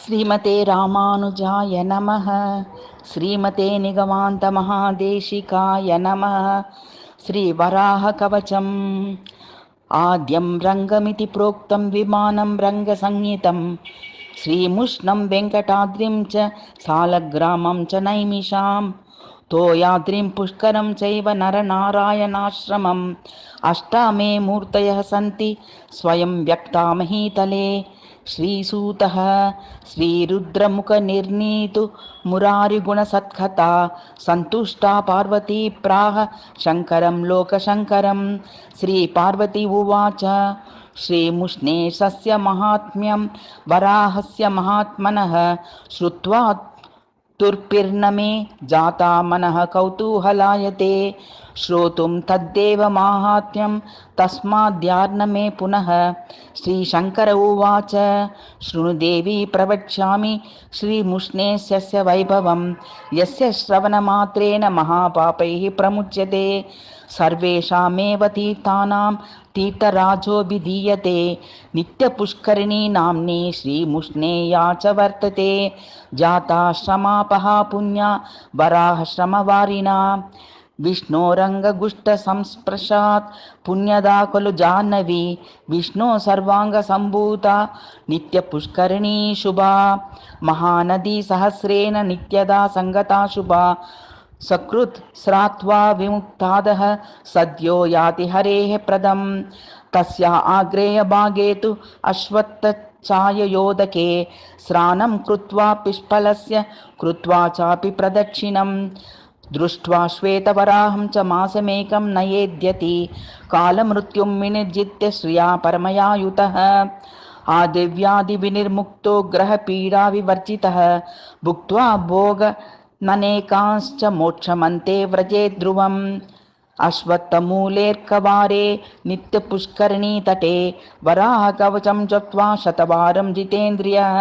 श्रीमते रामानुजाय नमः। श्रीमते निगमान्तमहादेशिकाय नमः। श्रीवराहकवचम् आद्यं रङ्गमिति प्रोक्तं विमानं रङ्गसंहितं श्रीमुष्णं वेङ्कटाद्रिं च सालग्रामं च नैमिषां तोयाद्रिं पुष्करं चैव नरनारायणाश्रमम् अष्टामे मूर्तयः सन्ति स्वयं व्यक्ता महीतले। श्रीसूतः श्रीरुद्रमुखनिर्णीतु मुरारिगुणसत्कथा सन्तुष्टा पार्वती प्राह शङ्करं लोकशङ्करं। श्रीपार्वती उवाच श्रीमुष्णेशस्य महात्म्यं वराहस्य महात्मनः श्रुत्वा तुर्पिर्नमे जाता मनः कौतूहलायते श्रोतुं तद्देव माहात्म्यं तस्माद्यार्न मे पुनः। श्रीशङ्कर उवाच शृणुदेवी प्रवक्ष्यामि श्रीमुष्णेशस्य वैभवं यस्य श्रवणमात्रेण महापापैः प्रमुच्यते सर्वेषामेव तीर्थानां तीर्थराजोऽभिधीयते। नित्यपुष्करिणी नाम्नी श्रीमुष्णेया च वर्तते जाताश्रमापहा पुण्या वराहश्रमवारिणा। विष्णोरङ्गगुष्ठसंस्पृशात् पुण्यदा खलु जाह्नवी विष्णो सर्वाङ्गसम्भूता नित्यपुष्करिणी शुभा। महानदी सहस्रेण नित्यदा सङ्गता शुभा सकृत् स्रात्वा विमुक्तादः सद्यो याति हरेः प्रदं। तस्या आग्नेयभागे तु अश्वत्थचाययोदके स्नानं कृत्वा पिष्पलस्य कृत्वा चापि प्रदक्षिणं दृष्ट्वा श्वेतवराहं च मासमेकं नयेद्यति कालमृत्युं विनिर्जित्य श्रिया परमयायुतः। आदिव्याधिविनिर्मुक्तो ग्रहपीडाविवर्जितः भुक्त्वा भोगननेकांश्च मोक्षमन्ते व्रजे ध्रुवम्। अश्वत्थमूलेऽर्कवारे नित्यपुष्करिणीतटे वराहकवचं जप्त्वा शतवारं जितेन्द्रियः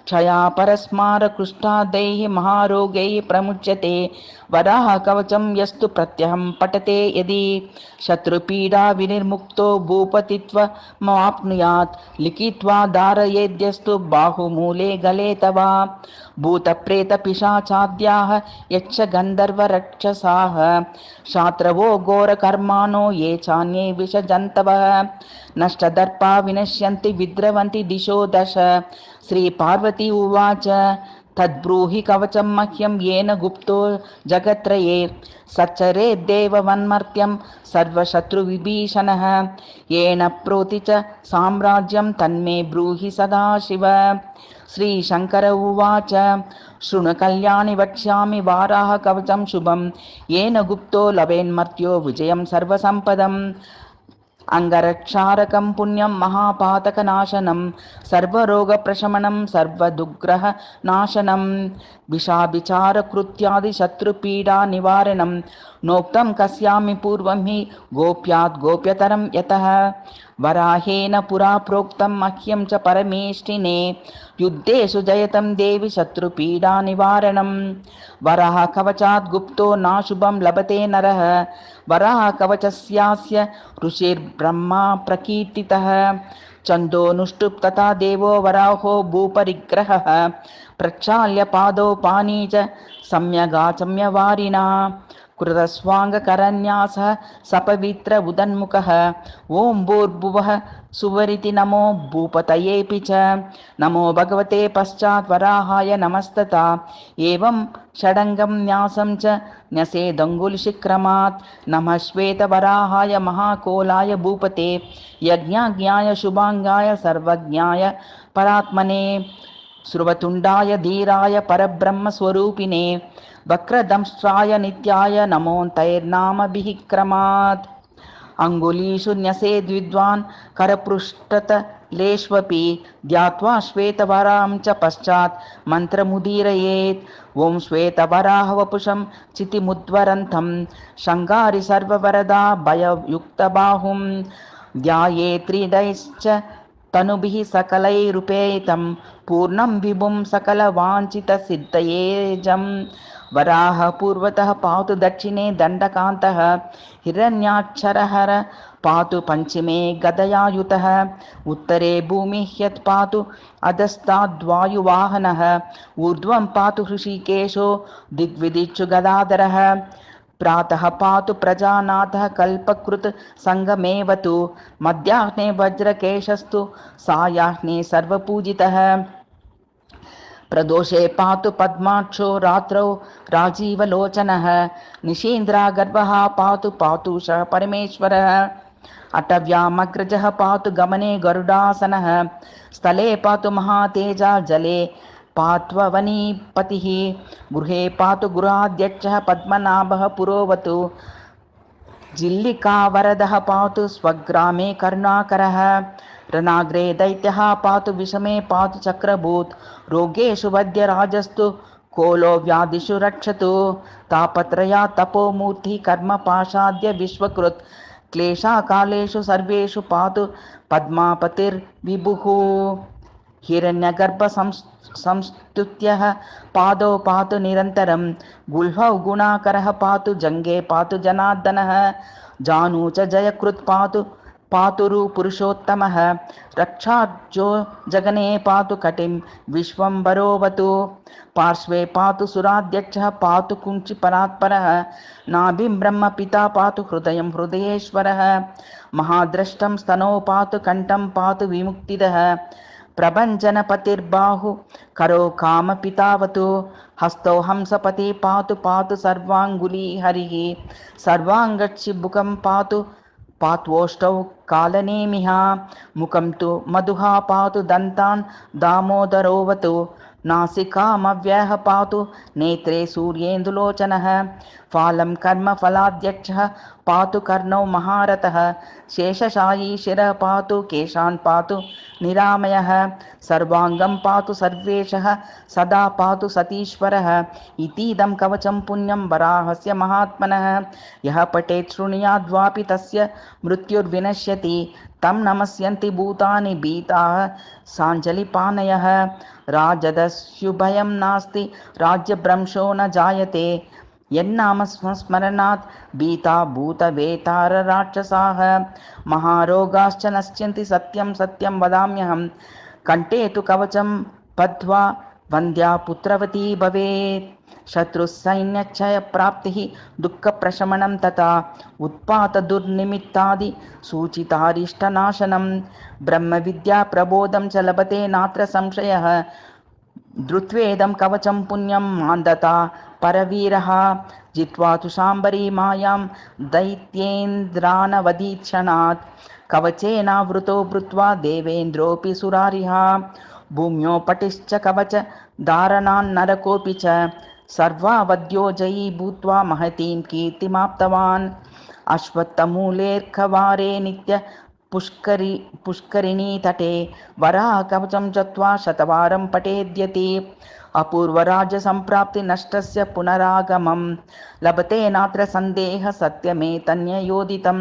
क्षया परस्मारकृष्टादैः महारोगैः प्रमुच्यते। वराहकवचं यस्तु प्रत्यहं पठते यदि शत्रुपीडा विनिर्मुक्तो भूपतित्वमाप्नुयात् लिखित्वा धारयेद्यस्तु बाहुमूले गले तव। भूतप्रेतपिशाचाद्याः यक्षगन्धर्वरक्षसाः शात्रवो घोरकर्माणो ये चान्ये विषजन्तवः नष्टदर्पा विनश्यन्ति विद्रवन्ति दिशो दश। श्रीपार्वती उवाच तद्ब्रूहि कवचं मह्यं येन गुप्तो जगत्त्रये सच्चरेद्देववन्मर्त्यं सर्वशत्रुविभीषणः येन प्रोति च साम्राज्यं तन्मे ब्रूहि सदाशिव। श्रीशङ्कर उवाच शृणु कल्याणि वक्ष्यामि वाराहकवचं शुभं येन गुप्तो लभेन्मर्त्यो विजयं सर्वसम्पदम्। अंगरक्षारकं पुण्यं महापातकनाशनं सर्वरोगप्रशमनं सर्वदुग्रहनाशनं विषाभिचारकृत्यादिशत्रुपीडानिवारणं नोक्तं कस्यामि पूर्वं हि गोप्यात् गोप्यतरं यतः। वराहेन पुरा प्रोक्तं मह्यं च परमेष्टिने युद्धेषु जयतं देवि शत्रुपीडानिवारणं। वराहकवचात् गुप्तो नाशुभं लभते नरः वराहकवचस्यास्य ऋषिर्ब्रह्मा प्रकीर्तितः। छन्दोनुष्टुप् तथा देवो वराहो भूपरिग्रहः प्रक्षाल्य पादौ पानी च सम्यगाचम्यवारिणा कृतस्वाङ्गकरन्यासः सपवित्र उदन्मुखः। ॐ भूर्भुवः सुवरिति नमो भूपतयेऽपि च नमो भगवते पश्चात् वराहाय नमस्तता। एवं षडङ्गं न्यासं च न्यसेदङ्गुलिशिक्रमात् नमः श्वेतवराहाय महाकोलाय भूपते यज्ञाज्ञाय शुभाङ्गाय सर्वज्ञाय परात्मने श्रुवतुण्डाय धीराय परब्रह्मस्वरूपिणे वक्रदंष्ट्राय नित्याय नमोऽन्तैर्नामभिः क्रमात्। अङ्गुलीषु न्यसेद्विद्वान् करपृष्ठतलेष्वपि ध्यात्वा श्वेतवराहं च पश्चात् मन्त्रमुदीरयेत्। ॐ श्वेतवराहवपुषं चितिमुद्वरन्तं शङ्गारि सर्ववरदा भययुक्तबाहुं ध्यायेत् त्रिदयश्च तनुभिः सकलैरुपेतं पूर्णं विभुं सकलवाञ्छितसिद्धयेजं। वराह पूर्वतः पातु दक्षिणे दण्डकान्तः हिरण्याक्षरहर पातु पश्चिमे गदयायुतः उत्तरे भूमिः यत् पातु अधस्ताद्वायुवाहनः ऊर्ध्वं पातु हृषीकेशो दिग्विदिक्षु गदाधरः प्रातः पातु प्रजानाथः कल्पकृत् सङ्गमेवतु मध्याह्ने वज्रकेशस्तु सायाह्ने सर्वपूजितः प्रदोषे पातु पद्माक्षो रात्रौ राजीवलोचनः निशीन्द्रागर्भः पातु पातुषः परमेश्वरः अटव्यामग्रजः पातु गमने गरुडासनः स्थले पातु महातेजा जले पात्ववनीपतिः गृहे पातु गृहाध्यक्षः पद्मनाभः पुरोवतु जिल्लिकावरदः पातु स्वग्रामे करुणाकरः रणाग्रे दैत्यः पातु विषमे पातु चक्रभूत् रोगेषु वद्यराजस्तु कोलो व्याधिषु रक्षतु तापत्रया तपोमूर्तिः कर्मपाशाद्य विश्वकृत् क्लेशाकालेषु सर्वेषु पातु पद्मापतिर्विभुः हिरण्यगर्भ संस्तुत्यः पादौ पातु निरन्तरं गुल्हौ गुणाकरः पातु जङ्गे पातु जनार्दनः जानू च जयकृत् पातुरु पुरुषोत्तमः रक्षार्जो जगने पातु कटिं विश्वम्भरोवतु पार्श्वे पातु सुराध्यक्षः पातु कुञ्चिपरात्परः नाभिं ब्रह्मपिता पातु हृदयं हृदयेश्वरः महाद्रष्टं स्तनौ पातु कण्ठं पातु विमुक्तिदः प्रभञ्जनपतिर्बाहु करो कामपितावतु हस्तौ हंसपति पातु पातु सर्वाङ्गुली हरिः सर्वाङ्गचिबुकं पातु पात्वोष्टौ कालनेमिः मुखं तु मधुः पातु दन्तान् दामोदरोवतु नासिकामव्ययः पातु नेत्रे सूर्येन्दुलोचनः फालं कर्मफलाध्यक्षः पातु कर्णौ महारथः शेषशायी शिरः पातु केशान् पातु निरामयः सर्वाङ्गं पातु सर्वेशः सदा पातु सतीश्वरः इतीदं कवचं पुण्यं वराहस्य महात्मनः यः पठेत् शृणुयाद्वापि तस्य मृत्युर्विनश्यति तं नमस्यन्ति भूतानि भीताः साञ्जलिपानयः राजदस्युभयं नास्ति राज्यभ्रंशो न जायते यन्नाम स्मरणात् भीता भूतवेतारराक्षसाः महारोगाश्च नश्यन्ति सत्यं सत्यं वदाम्यहं कण्ठे तु कवचं बद्ध्वा वन्द्या पुत्रवती भवेत् शत्रुसैन्यक्षयप्राप्तिः दुःखप्रशमनं तथा उत्पातदुर्निमित्तादि सूचितारिष्टनाशनं ब्रह्मविद्याप्रबोधं च लभते नात्र संशयः धृत्वेदं कवचं पुण्यं मान्दता परवीरः जित्वा तु शाम्बरी मायां दैत्येन्द्रानवधीक्षणात् कवचेनावृतो भूत्वा देवेन्द्रोऽपि सुरारिः भूम्यो पटिश्च कवच धारणान्नरकोऽपि च सर्वावध्यो जयी भूत्वा महतीं कीर्तिमाप्तवान् अश्वत्थमूलेऽर्कवारे नित्य पुष्करिणी तटे वराह कवचं जत्वा शतवारं पठेद्यति अपूर्वराज्यसम्प्राप्ति नष्टस्य पुनरागमं लभते नात्र सन्देह सत्यमेतन्ययोदितं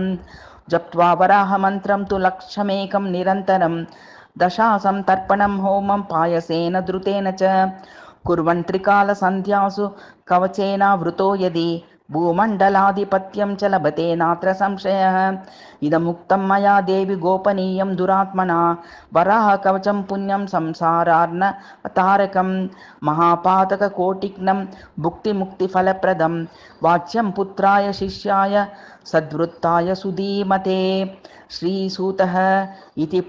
जप्त्वा वराहमन्त्रं तु लक्षमेकं निरन्तरं दशासं तर्पणं होमं पायसेन धृतेन च कुर्वन् त्रिकालसन्ध्यासु कवचेनावृतो यदि भूमण्डलाधिपत्यं च लभते नात्र संशयः इदमुक्तं मया देवि गोपनीयं दुरात्मना वराह कवचं पुण्यं संसारार्णवतारकं महापातककोटिघ्नं भुक्तिमुक्तिफलप्रदं वाच्यं पुत्राय शिष्याय सद्वृत्ताय सुधीमते श्रीसूतः इति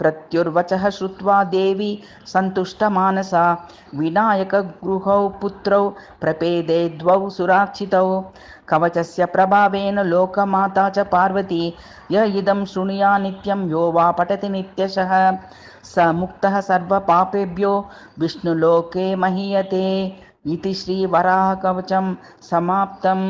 प्रत्युर्वचः श्रुत्वा देवी सन्तुष्टमानसा विनायकगृहौ पुत्रौ प्रपेदे द्वौ सुरार्चितौ कवचस्य प्रभावेन लोकमाता च पार्वती य इदं शृणुया नित्यं यो वा पठति नित्यशः स मुक्तः सर्वपापेभ्यो विष्णुलोके महीयते इति श्रीवराहकवचं समाप्तम्।